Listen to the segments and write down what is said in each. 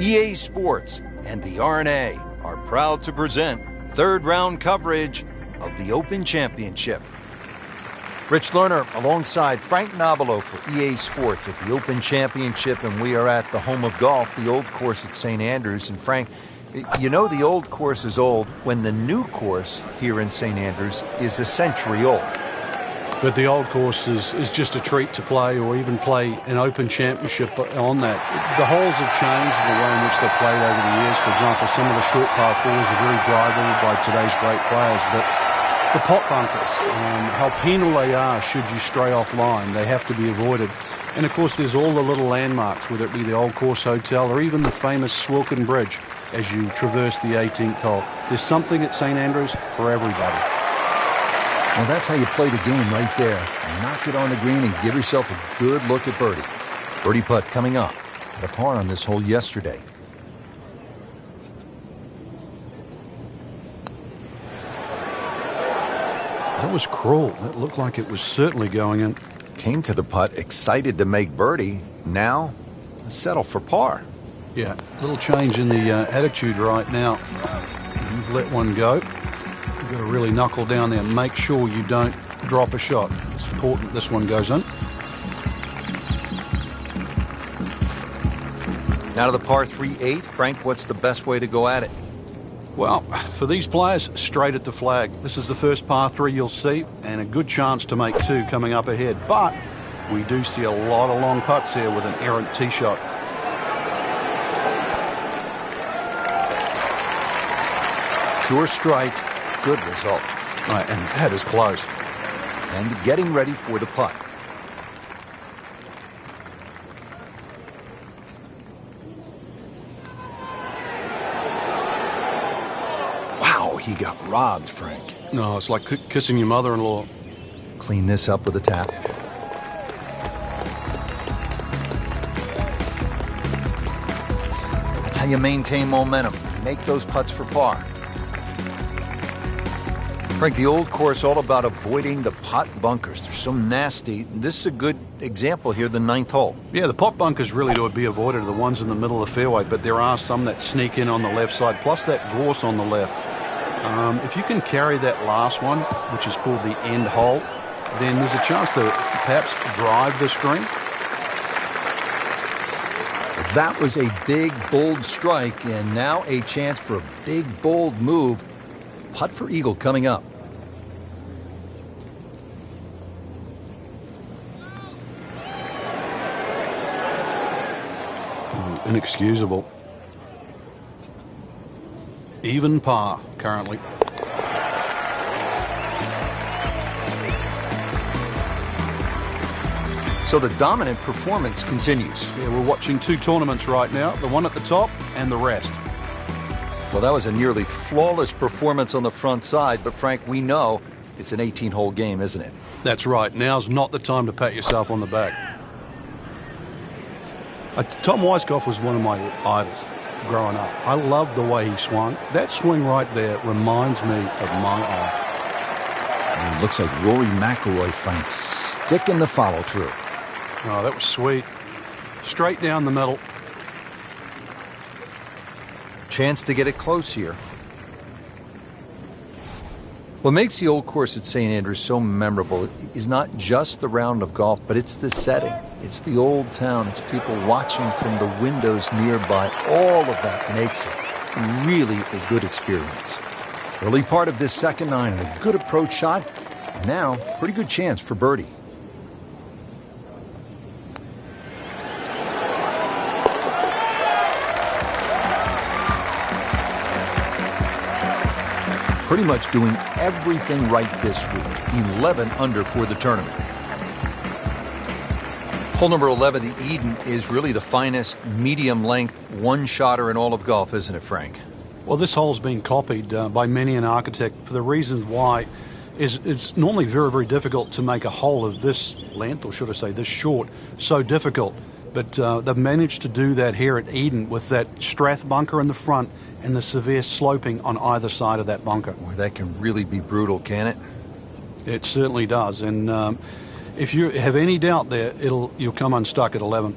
EA Sports and the RNA are proud to present third round coverage of the Open Championship. Rich Lerner alongside Frank Nobilo for EA Sports at the Open Championship, and we are at the home of golf, the old course at St. Andrews. And Frank, you know the old course is old when the new course here in St. Andrews is a century old. But the old course is just a treat to play, or even play an Open Championship on that. The holes have changed in the way in which they're played over the years. For example, some of the short par fours are very drivable by today's great players, but the pot bunkers, how penal they are should you stray offline. They have to be avoided. And of course there's all the little landmarks, whether it be the Old Course Hotel or even the famous Swilcan Bridge as you traverse the 18th hole. There's something at St. Andrews for everybody. Well, that's how you play the game right there. Knock it on the green and give yourself a good look at birdie. Birdie putt coming up. Had a par on this hole yesterday. That was cruel. That looked like it was certainly going in. Came to the putt excited to make birdie. Now, settle for par. Yeah, a little change in the attitude right now. You've let one go. You've got to really knuckle down there and make sure you don't drop a shot. It's important this one goes in. Now to the par 3-8. Frank, what's the best way to go at it? Well, for these players, straight at the flag. This is the first par 3 you'll see, and a good chance to make 2 coming up ahead. But we do see a lot of long putts here with an errant tee shot. Pure strike, good result. Right, and that is close. And getting ready for the putt. Wow, he got robbed, Frank. No, it's like kissing your mother-in-law. Clean this up with a tap. That's how you maintain momentum. Make those putts for par. Frank, the old course all about avoiding the pot bunkers. They're so nasty. This is a good example here, the 9th hole. Yeah, the pot bunkers really to be avoided are the ones in the middle of the fairway, but there are some that sneak in on the left side, plus that gorse on the left. If you can carry that last one, which is called the end hole, then there's a chance to perhaps drive this green. That was a big, bold strike, and now a chance for a big, bold move. Putt for eagle coming up. Inexcusable. Even par currently. So the dominant performance continues. Yeah, we're watching 2 tournaments right now, the one at the top and the rest. Well, that was a nearly flawless performance on the front side, but Frank, we know it's an 18-hole game, isn't it? That's right. Now's not the time to pat yourself on the back. Tom Weiskopf was one of my idols growing up. I loved the way he swung. That swing right there reminds me of my eye. And it looks like Rory McIlroy, Frank, sticking the follow-through. Oh, that was sweet. Straight down the middle. Chance to get it close here. What makes the old course at St. Andrews so memorable is not just the round of golf, but it's the setting. It's the old town. It's people watching from the windows nearby. All of that makes it really a good experience. Early part of this second 9 and a good approach shot. And now, pretty good chance for birdie. Pretty much doing everything right this week. 11 under for the tournament. Hole number 11, the Eden, is really the finest medium-length one-shotter in all of golf, isn't it, Frank? Well, this hole's been copied by many an architect for the reasons why it's normally very, very difficult to make a hole of this length, or should I say this short, so difficult. But they've managed to do that here at Eden with that Strath bunker in the front and the severe sloping on either side of that bunker. Boy, that can really be brutal, can it? It certainly does. And if you have any doubt there, you'll come unstuck at 11.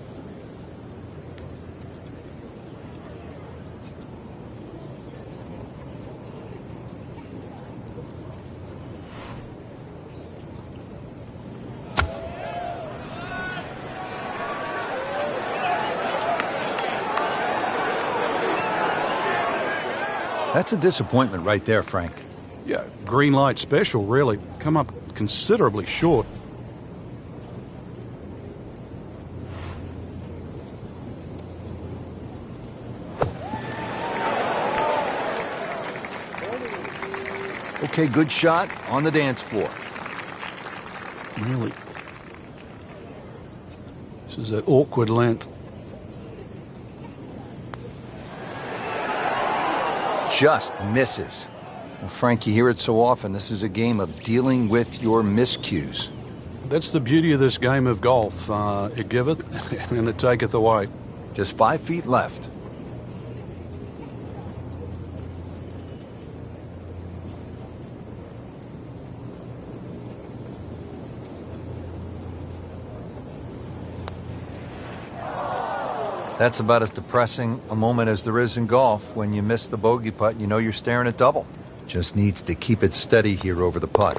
That's a disappointment right there, Frank. Yeah, green light special, really. Come up considerably short. Okay, good shot on the dance floor. Really. This is an awkward length. Just misses. Well, Frank, you hear it so often. This is a game of dealing with your miscues. That's the beauty of this game of golf. It giveth and it taketh away. Just 5 feet left. That's about as depressing a moment as there is in golf. When you miss the bogey putt, you know you're staring at double. Just needs to keep it steady here over the putt.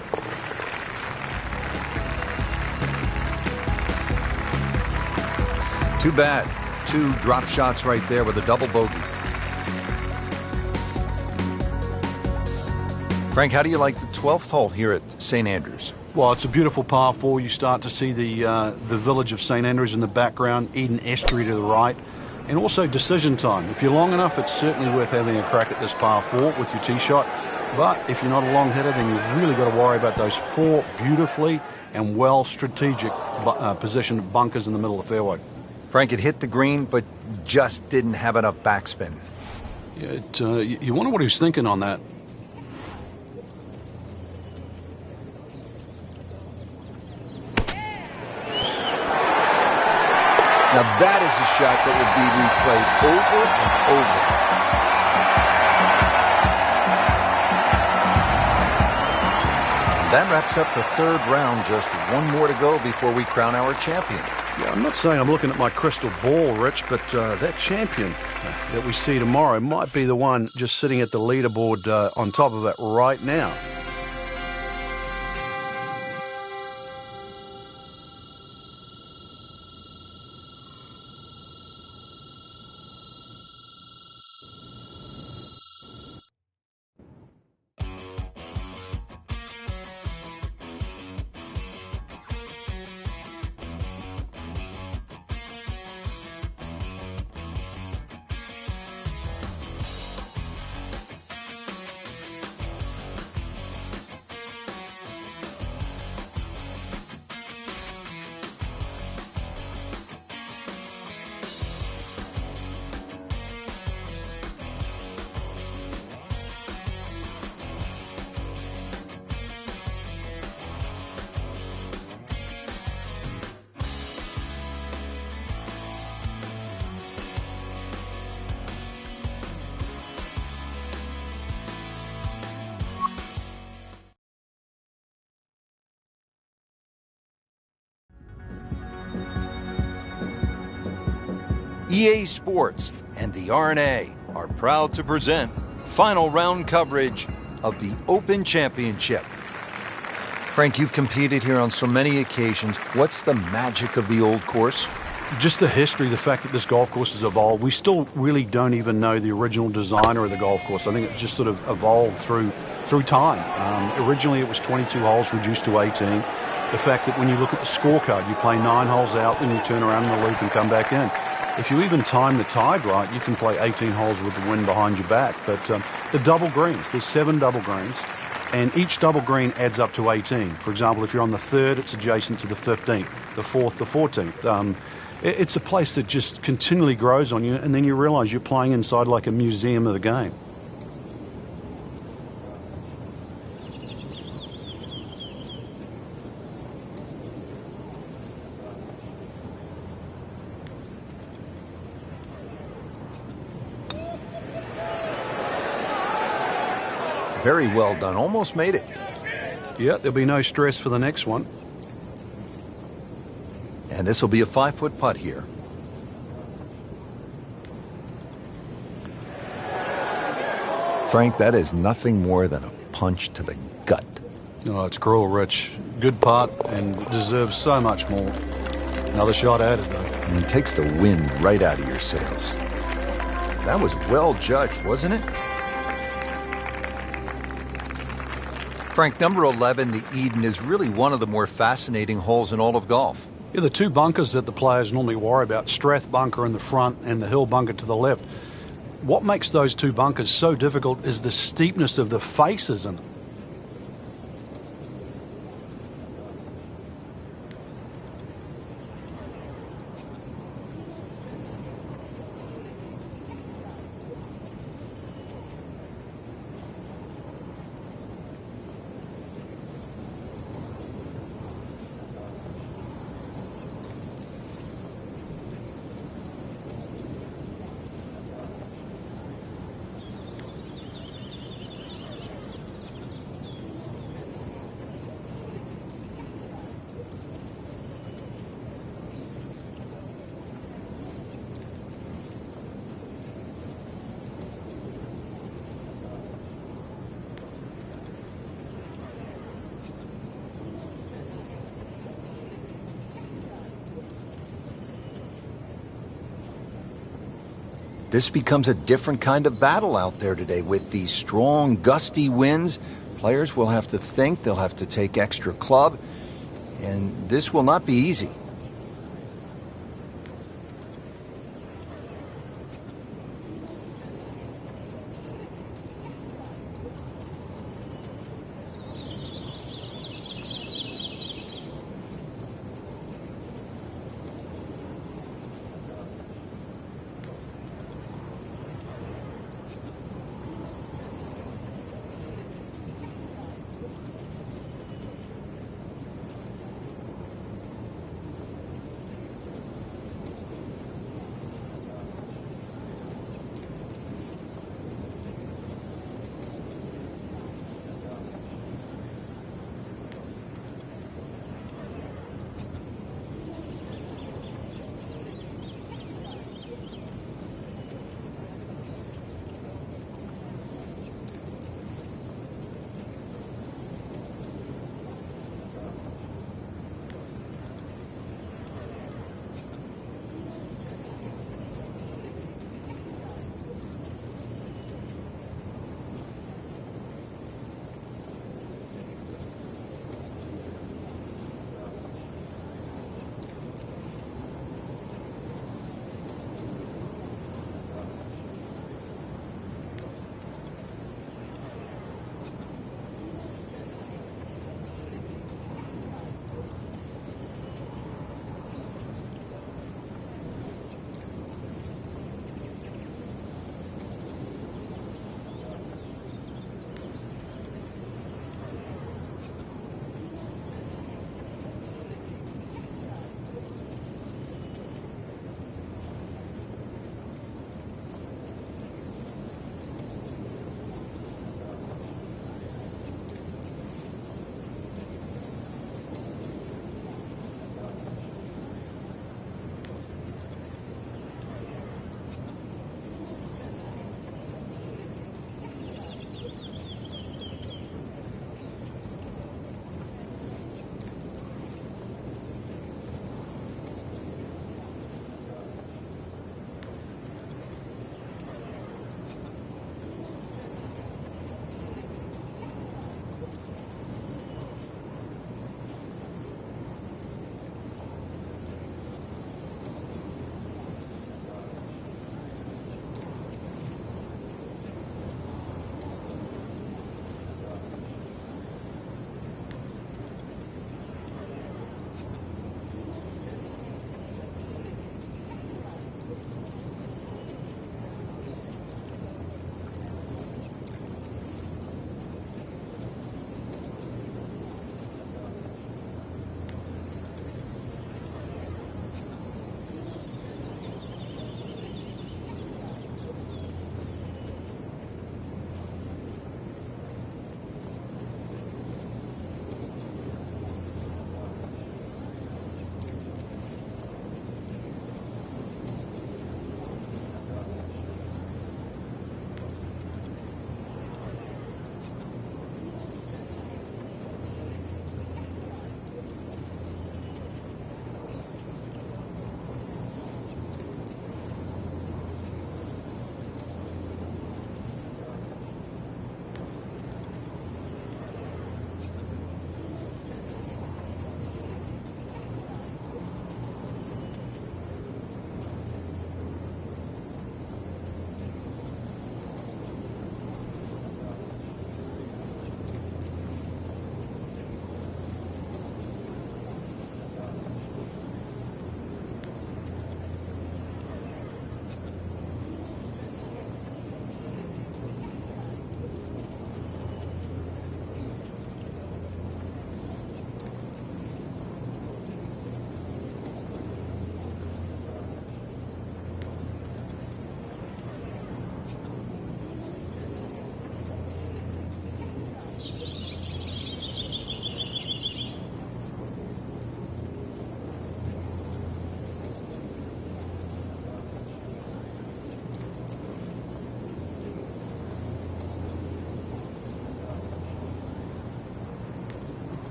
Too bad. 2 drop shots right there with a double bogey. Frank, how do you like the 12th hole here at St. Andrews? Well, it's a beautiful par 4. You start to see the village of St. Andrews in the background, Eden Estuary to the right, and also decision time. If you're long enough, it's certainly worth having a crack at this par 4 with your tee shot. But if you're not a long hitter, then you've really got to worry about those 4 beautifully and well strategic positioned bunkers in the middle of the fairway. Frank, it hit the green, but just didn't have enough backspin. Yeah, you wonder what he was thinking on that. Now that is a shot that would be replayed over and over. That wraps up the 3rd round. Just 1 more to go before we crown our champion. Yeah, I'm not saying I'm looking at my crystal ball, Rich, but that champion that we see tomorrow might be the one just sitting at the leaderboard on top of it right now. EA Sports and the R&A are proud to present final round coverage of the Open Championship. Frank, you've competed here on so many occasions. What's the magic of the old course? Just the history, the fact that this golf course has evolved. We still really don't even know the original designer of the golf course. I think it's just sort of evolved through time. Originally it was 22 holes reduced to 18. The fact that when you look at the scorecard, you play 9 holes out, then you turn around in the loop and come back in. If you even time the tide right, you can play 18 holes with the wind behind your back. But the double greens, there's 7 double greens, and each double green adds up to 18. For example, if you're on the 3rd, it's adjacent to the 15th, the 4th, the 14th. It's a place that just continually grows on you, and then you realize you're playing inside like a museum of the game. Very well done. Almost made it. Yeah, there'll be no stress for the next one. And this will be a 5-foot putt here. Frank, that is nothing more than a punch to the gut. Oh, it's cruel, Rich. Good putt and deserves so much more. Another shot added, though. And it takes the wind right out of your sails. That was well judged, wasn't it? Frank, number 11, the Eden, is really one of the more fascinating holes in all of golf. Yeah, the two bunkers that the players normally worry about, Strath bunker in the front and the Hill bunker to the left. What makes those two bunkers so difficult is the steepness of the faces in them. This becomes a different kind of battle out there today with these strong, gusty winds. Players will have to think, they'll have to take extra club, and this will not be easy.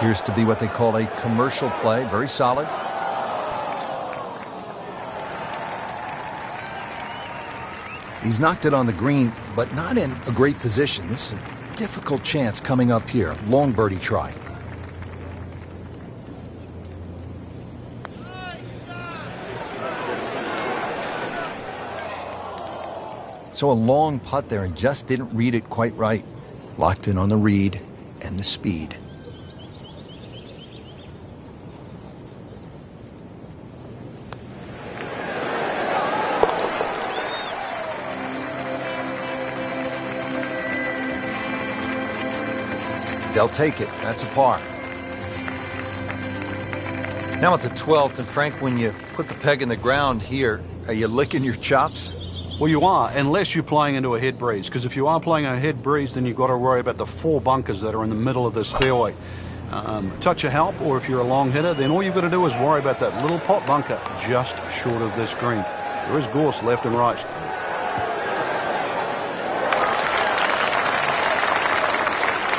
Appears to be what they call a commercial play. Very solid. He's knocked it on the green, but not in a great position. This is a difficult chance coming up here. Long birdie try. So a long putt there and just didn't read it quite right. Locked in on the read and the speed. They'll take it. That's a par. Now at the 12th, and Frank, when you put the peg in the ground here, are you licking your chops? Well, you are, unless you're playing into a head breeze, because if you are playing a head breeze, then you've got to worry about the 4 bunkers that are in the middle of this fairway. Touch of help, or if you're a long hitter, then all you've got to do is worry about that little pot bunker just short of this green. There is gorse left and right.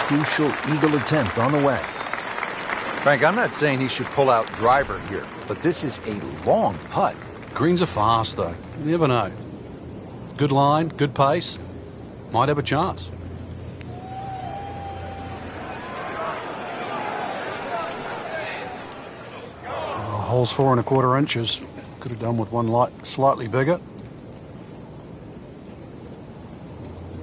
Crucial eagle attempt on the way. Frank, I'm not saying he should pull out driver here, but this is a long putt. Greens are fast, though. You never know. Good line, good pace. Might have a chance. Hole's 4 1/4 inches. Could have done with one light slightly bigger.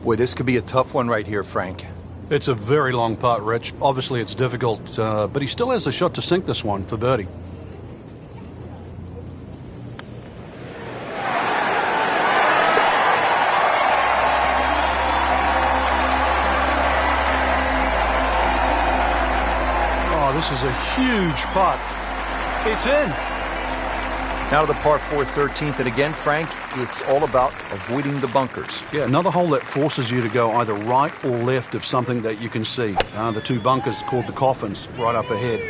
Boy, this could be a tough one right here, Frank. It's a very long putt, Rich. Obviously, it's difficult, but he still has a shot to sink this one for birdie. Oh, this is a huge putt. It's in. Now to the par 4 13th, and again, Frank, it's all about avoiding the bunkers. Yeah, another hole that forces you to go either right or left of something that you can see. The 2 bunkers called the coffins right up ahead.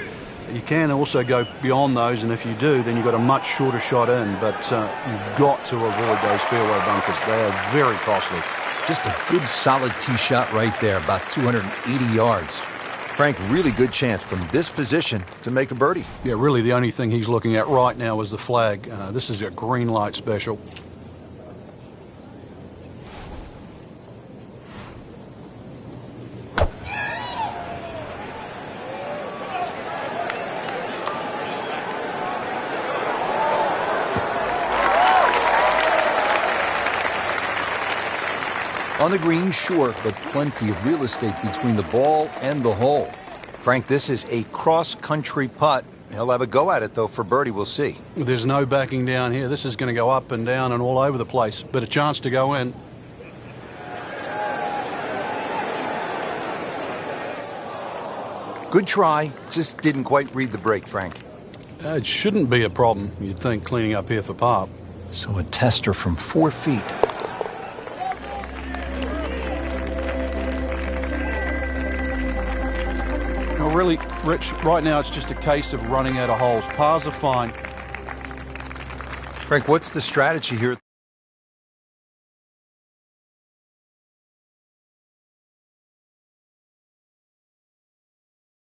You can also go beyond those, and if you do, then you've got a much shorter shot in, but you've got to avoid those fairway bunkers. They are very costly. Just a good solid tee shot right there, about 280 yards. Frank, really good chance from this position to make a birdie. Yeah, really the only thing he's looking at right now is the flag. This is a green light special. On the green, sure, but plenty of real estate between the ball and the hole. Frank, this is a cross-country putt. He'll have a go at it, though, for birdie. We'll see. There's no backing down here. This is going to go up and down and all over the place, but a chance to go in. Good try. Just didn't quite read the break, Frank. It shouldn't be a problem, you'd think, cleaning up here for par. So a tester from 4 feet. Really, Rich, right now it's just a case of running out of holes. Pars are fine. Frank, what's the strategy here?